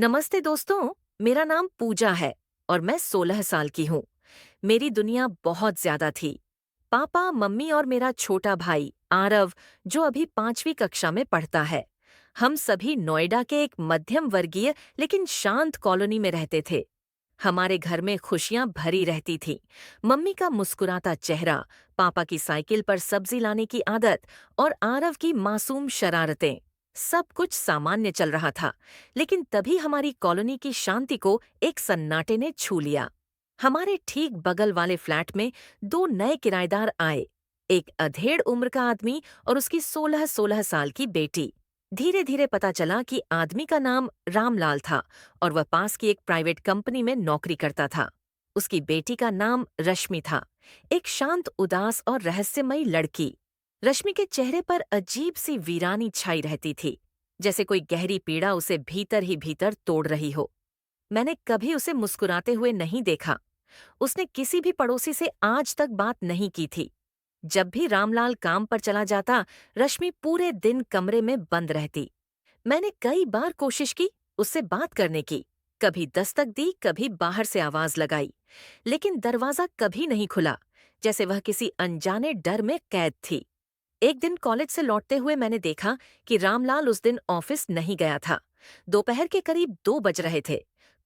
नमस्ते दोस्तों। मेरा नाम पूजा है और मैं 16 साल की हूँ। मेरी दुनिया बहुत ज्यादा थी। पापा, मम्मी और मेरा छोटा भाई आरव, जो अभी 5वीं कक्षा में पढ़ता है। हम सभी नोएडा के एक मध्यम वर्गीय लेकिन शांत कॉलोनी में रहते थे। हमारे घर में खुशियां भरी रहती थीं। मम्मी का मुस्कुराता चेहरा, पापा की साइकिल पर सब्जी लाने की आदत और आरव की मासूम शरारतें, सब कुछ सामान्य चल रहा था। लेकिन तभी हमारी कॉलोनी की शांति को एक सन्नाटे ने छू लिया। हमारे ठीक बगल वाले फ्लैट में दो नए किराएदार आए। एक अधेड़ उम्र का आदमी और उसकी 16-16 साल की बेटी। धीरे धीरे पता चला कि आदमी का नाम रामलाल था और वह पास की एक प्राइवेट कंपनी में नौकरी करता था। उसकी बेटी का नाम रश्मि था, एक शांत, उदास और रहस्यमयी लड़की। रश्मि के चेहरे पर अजीब सी वीरानी छाई रहती थी, जैसे कोई गहरी पीड़ा उसे भीतर ही भीतर तोड़ रही हो। मैंने कभी उसे मुस्कुराते हुए नहीं देखा। उसने किसी भी पड़ोसी से आज तक बात नहीं की थी। जब भी रामलाल काम पर चला जाता, रश्मि पूरे दिन कमरे में बंद रहती। मैंने कई बार कोशिश की उससे बात करने की, कभी दस्तक दी, कभी बाहर से आवाज लगाई, लेकिन दरवाजा कभी नहीं खुला, जैसे वह किसी अनजाने डर में कैद थी। एक दिन कॉलेज से लौटते हुए मैंने देखा कि रामलाल उस दिन ऑफिस नहीं गया था। दोपहर के करीब 2 बज रहे थे।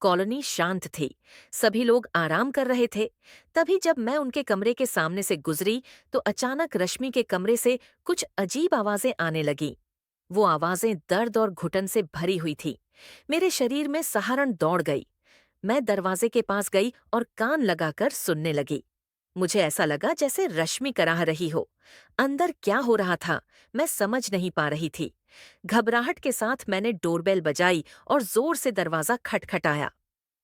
कॉलोनी शांत थी, सभी लोग आराम कर रहे थे। तभी जब मैं उनके कमरे के सामने से गुजरी तो अचानक रश्मि के कमरे से कुछ अजीब आवाजें आने लगीं। वो आवाजें दर्द और घुटन से भरी हुई थी। मेरे शरीर में सहारण दौड़ गई। मैं दरवाजे के पास गई और कान लगाकर सुनने लगी। मुझे ऐसा लगा जैसे रश्मि कराह रही हो। अंदर क्या हो रहा था, मैं समझ नहीं पा रही थी। घबराहट के साथ मैंने डोरबेल बजाई और जोर से दरवाजा खटखटाया।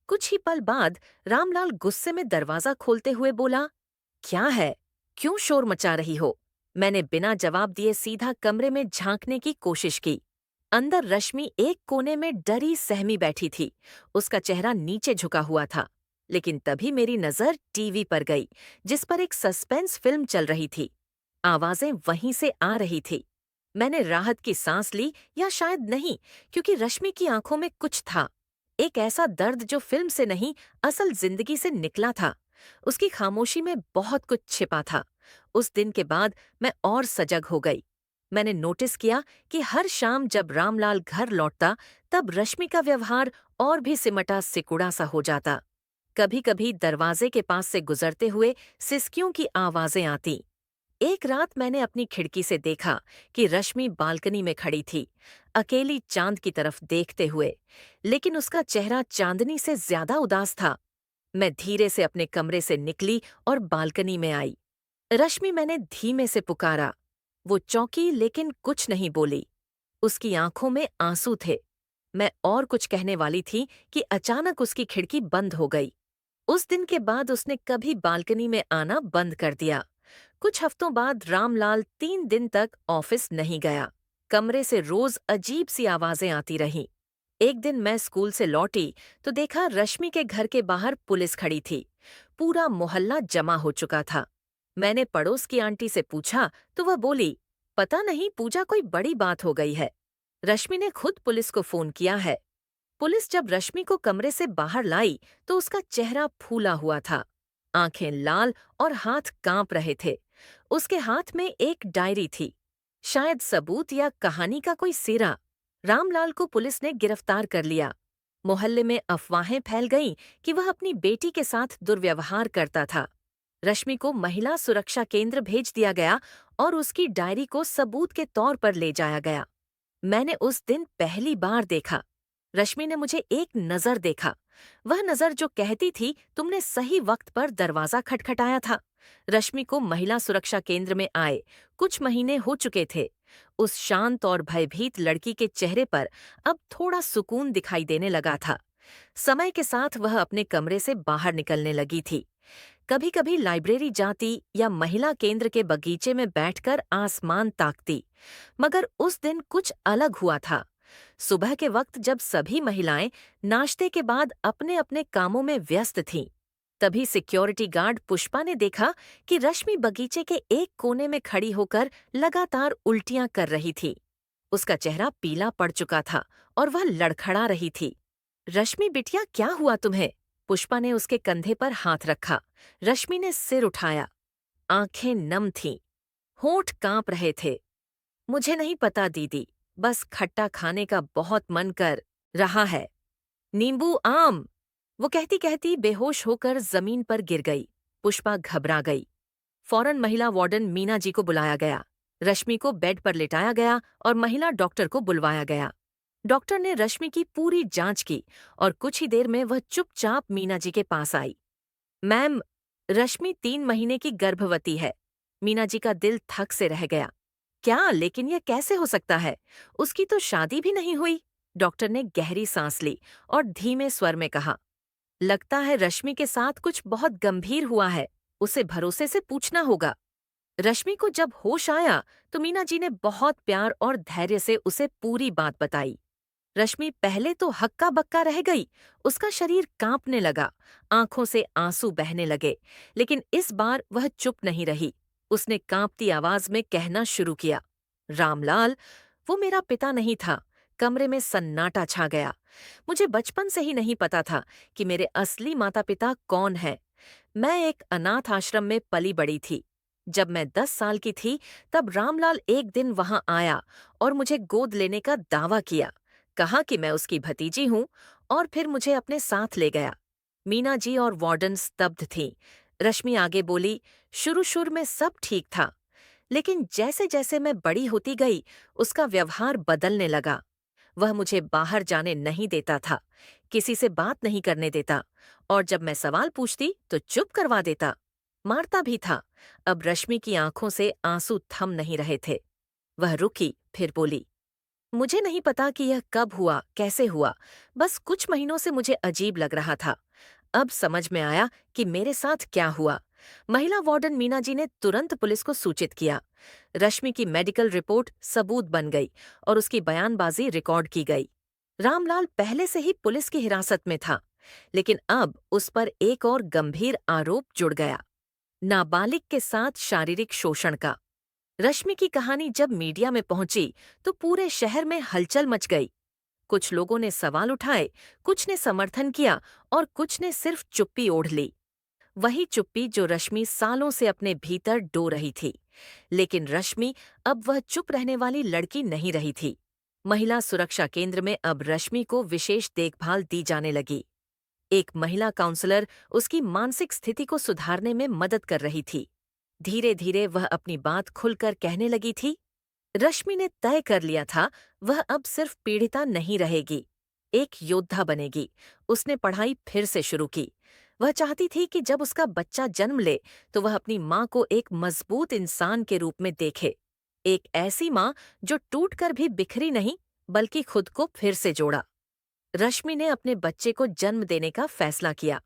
कुछ ही पल बाद रामलाल गुस्से में दरवाजा खोलते हुए बोला, क्या है? क्यों शोर मचा रही हो? मैंने बिना जवाब दिए सीधा कमरे में झांकने की कोशिश की। अंदर रश्मि एक कोने में डरी सहमी बैठी थी। उसका चेहरा नीचे झुका हुआ था। लेकिन तभी मेरी नजर टीवी पर गई, जिस पर एक सस्पेंस फिल्म चल रही थी। आवाजें वहीं से आ रही थी। मैंने राहत की सांस ली, या शायद नहीं, क्योंकि रश्मि की आंखों में कुछ था। एक ऐसा दर्द जो फिल्म से नहीं, असल जिंदगी से निकला था। उसकी खामोशी में बहुत कुछ छिपा था। उस दिन के बाद मैं और सजग हो गई। मैंने नोटिस किया कि हर शाम जब रामलाल घर लौटता, तब रश्मि का व्यवहार और भी सिमटा सिकुड़ा सा हो जाता। कभी कभी दरवाजे के पास से गुजरते हुए सिसकियों की आवाजें आती। एक रात मैंने अपनी खिड़की से देखा कि रश्मि बालकनी में खड़ी थी, अकेली चांद की तरफ देखते हुए, लेकिन उसका चेहरा चांदनी से ज्यादा उदास था। मैं धीरे से अपने कमरे से निकली और बालकनी में आई। रश्मि, मैंने धीमे से पुकारा। वो चौंकी लेकिन कुछ नहीं बोली। उसकी आंखों में आंसू थे। मैं और कुछ कहने वाली थी कि अचानक उसकी खिड़की बंद हो गई। उस दिन के बाद उसने कभी बालकनी में आना बंद कर दिया। कुछ हफ्तों बाद रामलाल 3 दिन तक ऑफिस नहीं गया। कमरे से रोज अजीब सी आवाजें आती रहीं। एक दिन मैं स्कूल से लौटी तो देखा रश्मि के घर के बाहर पुलिस खड़ी थी। पूरा मोहल्ला जमा हो चुका था। मैंने पड़ोस की आंटी से पूछा तो वह बोली, पता नहीं पूजा, कोई बड़ी बात हो गई है। रश्मि ने खुद पुलिस को फोन किया है। पुलिस जब रश्मि को कमरे से बाहर लाई तो उसका चेहरा फूला हुआ था, आंखें लाल और हाथ कांप रहे थे। उसके हाथ में एक डायरी थी, शायद सबूत या कहानी का कोई सिरा। रामलाल को पुलिस ने गिरफ्तार कर लिया। मोहल्ले में अफवाहें फैल गईं कि वह अपनी बेटी के साथ दुर्व्यवहार करता था। रश्मि को महिला सुरक्षा केंद्र भेज दिया गया और उसकी डायरी को सबूत के तौर पर ले जाया गया। मैंने उस दिन पहली बार देखा, रश्मि ने मुझे एक नजर देखा। वह नजर जो कहती थी, तुमने सही वक्त पर दरवाजा खटखटाया था। रश्मि को महिला सुरक्षा केंद्र में आए कुछ महीने हो चुके थे। उस शांत और भयभीत लड़की के चेहरे पर अब थोड़ा सुकून दिखाई देने लगा था। समय के साथ वह अपने कमरे से बाहर निकलने लगी थी। कभी कभी लाइब्रेरी जाती या महिला केंद्र के बगीचे में बैठकर आसमान ताकती। मगर उस दिन कुछ अलग हुआ था। सुबह के वक्त जब सभी महिलाएं नाश्ते के बाद अपने अपने कामों में व्यस्त थीं, तभी सिक्योरिटी गार्ड पुष्पा ने देखा कि रश्मि बगीचे के एक कोने में खड़ी होकर लगातार उल्टियां कर रही थी। उसका चेहरा पीला पड़ चुका था और वह लड़खड़ा रही थी। रश्मि बिटिया, क्या हुआ तुम्हें? पुष्पा ने उसके कंधे पर हाथ रखा। रश्मि ने सिर उठाया। आंखें नम थीं, होंठ कांप रहे थे। मुझे नहीं पता दीदी, बस खट्टा खाने का बहुत मन कर रहा है। नींबू आम। वो कहती कहती बेहोश होकर जमीन पर गिर गई। पुष्पा घबरा गई। फौरन महिला वार्डन मीना जी को बुलाया गया। रश्मि को बेड पर लिटाया गया और महिला डॉक्टर को बुलवाया गया। डॉक्टर ने रश्मि की पूरी जांच की और कुछ ही देर में वह चुपचाप मीना जी के पास आई। मैम, रश्मि 3 महीने की गर्भवती है। मीना जी का दिल थक से रह गया। क्या? लेकिन यह कैसे हो सकता है? उसकी तो शादी भी नहीं हुई। डॉक्टर ने गहरी सांस ली और धीमे स्वर में कहा, लगता है रश्मि के साथ कुछ बहुत गंभीर हुआ है। उसे भरोसे से पूछना होगा। रश्मि को जब होश आया तो मीना जी ने बहुत प्यार और धैर्य से उसे पूरी बात बताई। रश्मि पहले तो हक्का बक्का रह गई। उसका शरीर कांपने लगा, आंखों से आंसू बहने लगे। लेकिन इस बार वह चुप नहीं रही। उसने कांपती आवाज में कहना शुरू किया, रामलाल, वो मेरा पिता नहीं था। कमरे में सन्नाटा छा गया। मुझे बचपन से ही नहीं पता था कि मेरे असली माता पिता कौन हैं। मैं एक अनाथ आश्रम में पली बड़ी थी। जब मैं 10 साल की थी तब रामलाल एक दिन वहां आया और मुझे गोद लेने का दावा किया। कहा कि मैं उसकी भतीजी हूं और फिर मुझे अपने साथ ले गया। मीना जी और वार्डन स्तब्ध थीं। रश्मि आगे बोली, शुरू में सब ठीक था, लेकिन जैसे जैसे मैं बड़ी होती गई उसका व्यवहार बदलने लगा। वह मुझे बाहर जाने नहीं देता था, किसी से बात नहीं करने देता, और जब मैं सवाल पूछती तो चुप करवा देता। मारता भी था। अब रश्मि की आंखों से आंसू थम नहीं रहे थे। वह रुकी, फिर बोली, मुझे नहीं पता कि यह कब हुआ, कैसे हुआ। बस कुछ महीनों से मुझे अजीब लग रहा था। अब समझ में आया कि मेरे साथ क्या हुआ। महिला वार्डन मीना जी ने तुरंत पुलिस को सूचित किया। रश्मि की मेडिकल रिपोर्ट सबूत बन गई और उसकी बयानबाजी रिकॉर्ड की गई। रामलाल पहले से ही पुलिस की हिरासत में था, लेकिन अब उस पर एक और गंभीर आरोप जुड़ गया, नाबालिग के साथ शारीरिक शोषण का। रश्मि की कहानी जब मीडिया में पहुंची तो पूरे शहर में हलचल मच गई। कुछ लोगों ने सवाल उठाए, कुछ ने समर्थन किया और कुछ ने सिर्फ चुप्पी ओढ़ ली। वही चुप्पी जो रश्मि सालों से अपने भीतर डो रही थी। लेकिन रश्मि अब वह चुप रहने वाली लड़की नहीं रही थी। महिला सुरक्षा केंद्र में अब रश्मि को विशेष देखभाल दी जाने लगी। एक महिला काउंसलर उसकी मानसिक स्थिति को सुधारने में मदद कर रही थी। धीरे धीरे वह अपनी बात खुलकर कहने लगी थी। रश्मि ने तय कर लिया था, वह अब सिर्फ पीड़िता नहीं रहेगी, एक योद्धा बनेगी। उसने पढ़ाई फिर से शुरू की। वह चाहती थी कि जब उसका बच्चा जन्म ले तो वह अपनी माँ को एक मजबूत इंसान के रूप में देखे। एक ऐसी माँ जो टूटकर भी बिखरी नहीं, बल्कि खुद को फिर से जोड़ा। रश्मि ने अपने बच्चे को जन्म देने का फैसला किया।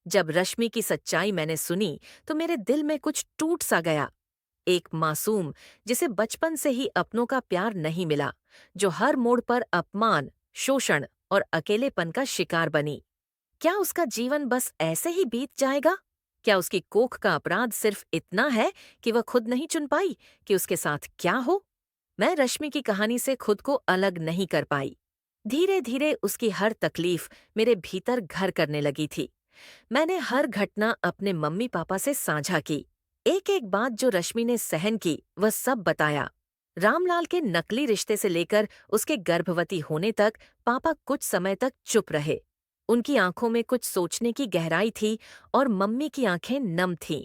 जब रश्मि की सच्चाई मैंने सुनी तो मेरे दिल में कुछ टूट सा गया। एक मासूम जिसे बचपन से ही अपनों का प्यार नहीं मिला, जो हर मोड़ पर अपमान, शोषण और अकेलेपन का शिकार बनी। क्या उसका जीवन बस ऐसे ही बीत जाएगा? क्या उसकी कोख का अपराध सिर्फ इतना है कि वह खुद नहीं चुन पाई कि उसके साथ क्या हो? मैं रश्मि की कहानी से खुद को अलग नहीं कर पाई। धीरे धीरे उसकी हर तकलीफ मेरे भीतर घर करने लगी थी। मैंने हर घटना अपने मम्मी पापा से साझा की। एक एक बात जो रश्मि ने सहन की वह सब बताया। रामलाल के नकली रिश्ते से लेकर उसके गर्भवती होने तक पापा कुछ समय तक चुप रहे। उनकी आंखों में कुछ सोचने की गहराई थी और मम्मी की आंखें नम थीं।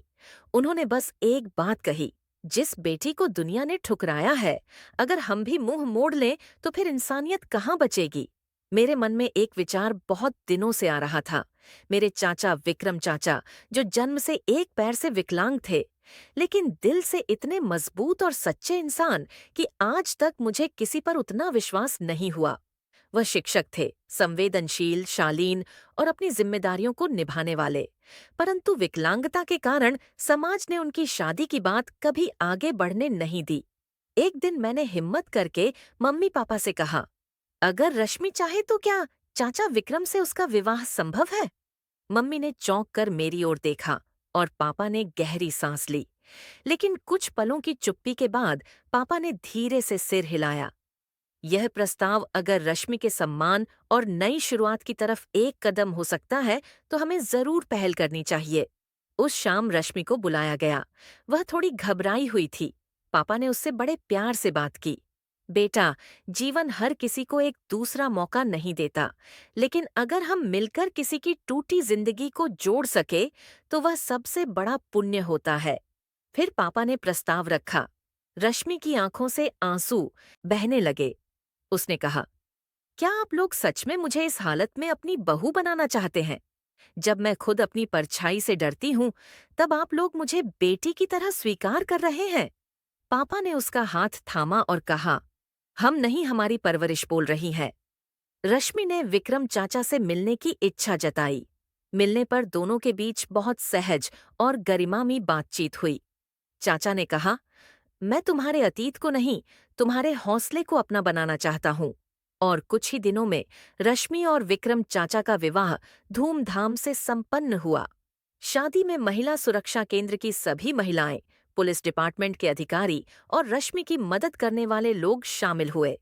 उन्होंने बस एक बात कही, जिस बेटी को दुनिया ने ठुकराया है, अगर हम भी मुंह मोड़ लें तो फिर इंसानियत कहाँ बचेगी? मेरे मन में एक विचार बहुत दिनों से आ रहा था। मेरे चाचा विक्रम चाचा, जो जन्म से एक पैर से विकलांग थे, लेकिन दिल से इतने मजबूत और सच्चे इंसान कि आज तक मुझे किसी पर उतना विश्वास नहीं हुआ। वह शिक्षक थे, संवेदनशील, शालीन और अपनी जिम्मेदारियों को निभाने वाले। परंतु विकलांगता के कारण समाज ने उनकी शादी की बात कभी आगे बढ़ने नहीं दी। एक दिन मैंने हिम्मत करके मम्मी पापा से कहा, अगर रश्मि चाहे तो क्या चाचा विक्रम से उसका विवाह संभव है? मम्मी ने चौंक कर मेरी ओर देखा और पापा ने गहरी सांस ली। लेकिन कुछ पलों की चुप्पी के बाद पापा ने धीरे से सिर हिलाया। यह प्रस्ताव अगर रश्मि के सम्मान और नई शुरुआत की तरफ एक कदम हो सकता है तो हमें जरूर पहल करनी चाहिए। उस शाम रश्मि को बुलाया गया। वह थोड़ी घबराई हुई थी। पापा ने उससे बड़े प्यार से बात की। बेटा, जीवन हर किसी को एक दूसरा मौका नहीं देता, लेकिन अगर हम मिलकर किसी की टूटी जिंदगी को जोड़ सके तो वह सबसे बड़ा पुण्य होता है। फिर पापा ने प्रस्ताव रखा। रश्मि की आंखों से आंसू बहने लगे। उसने कहा, क्या आप लोग सच में मुझे इस हालत में अपनी बहू बनाना चाहते हैं? जब मैं खुद अपनी परछाई से डरती हूँ, तब आप लोग मुझे बेटी की तरह स्वीकार कर रहे हैं। पापा ने उसका हाथ थामा और कहा, हम नहीं, हमारी परवरिश बोल रही है। रश्मि ने विक्रम चाचा से मिलने की इच्छा जताई। मिलने पर दोनों के बीच बहुत सहज और गरिमामयी बातचीत हुई। चाचा ने कहा, मैं तुम्हारे अतीत को नहीं, तुम्हारे हौसले को अपना बनाना चाहता हूँ। और कुछ ही दिनों में रश्मि और विक्रम चाचा का विवाह धूमधाम से संपन्न हुआ। शादी में महिला सुरक्षा केंद्र की सभी महिलाएं, पुलिस डिपार्टमेंट के अधिकारी और रश्मि की मदद करने वाले लोग शामिल हुए।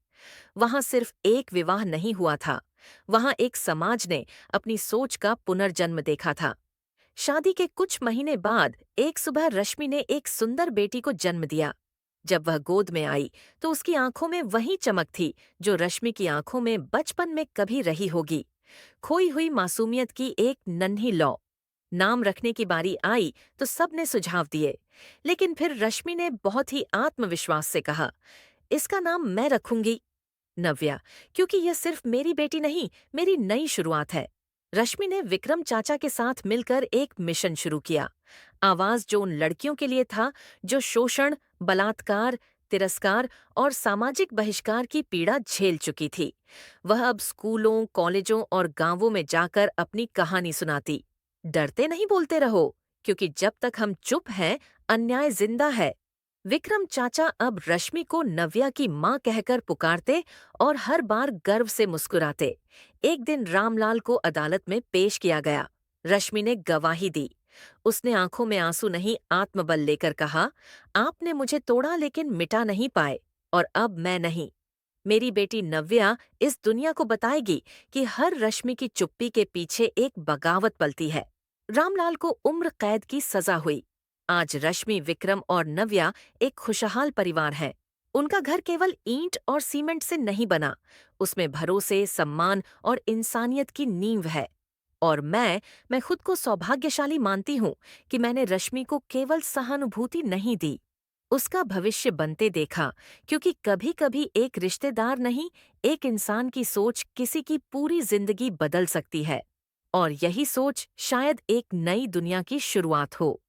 वहां सिर्फ एक विवाह नहीं हुआ था, वहां एक समाज ने अपनी सोच का पुनर्जन्म देखा था। शादी के कुछ महीने बाद एक सुबह रश्मि ने एक सुंदर बेटी को जन्म दिया। जब वह गोद में आई तो उसकी आंखों में वही चमक थी जो रश्मि की आंखों में बचपन में कभी रही होगी। खोई हुई मासूमियत की एक नन्ही लौ। नाम रखने की बारी आई तो सबने सुझाव दिए, लेकिन फिर रश्मि ने बहुत ही आत्मविश्वास से कहा, इसका नाम मैं रखूंगी, नव्या, क्योंकि यह सिर्फ मेरी बेटी नहीं, मेरी नई शुरुआत है। रश्मि ने विक्रम चाचा के साथ मिलकर एक मिशन शुरू किया। आवाज जो उन लड़कियों के लिए था जो शोषण, बलात्कार, तिरस्कार और सामाजिक बहिष्कार की पीड़ा झेल चुकी थी। वह अब स्कूलों, कॉलेजों और गांवों में जाकर अपनी कहानी सुनाती। डरते नहीं, बोलते रहो, क्योंकि जब तक हम चुप हैं, अन्याय जिंदा है। विक्रम चाचा अब रश्मि को नव्या की माँ कहकर पुकारते और हर बार गर्व से मुस्कुराते। एक दिन रामलाल को अदालत में पेश किया गया। रश्मि ने गवाही दी। उसने आंखों में आंसू नहीं, आत्मबल लेकर कहा, आपने मुझे तोड़ा लेकिन मिटा नहीं पाए, और अब मैं नहीं। मेरी बेटी नव्या इस दुनिया को बताएगी कि हर रश्मि की चुप्पी के पीछे एक बगावत पलती है। रामलाल को उम्र कैद की सजा हुई। आज रश्मि, विक्रम और नव्या एक खुशहाल परिवार है। उनका घर केवल ईंट और सीमेंट से नहीं बना, उसमें भरोसे, सम्मान और इंसानियत की नींव है। और मैं खुद को सौभाग्यशाली मानती हूँ कि मैंने रश्मि को केवल सहानुभूति नहीं दी, उसका भविष्य बनते देखा, क्योंकि कभी-कभी एक रिश्तेदार नहीं, एक इंसान की सोच किसी की पूरी जिंदगी बदल सकती है। और यही सोच शायद एक नई दुनिया की शुरुआत हो।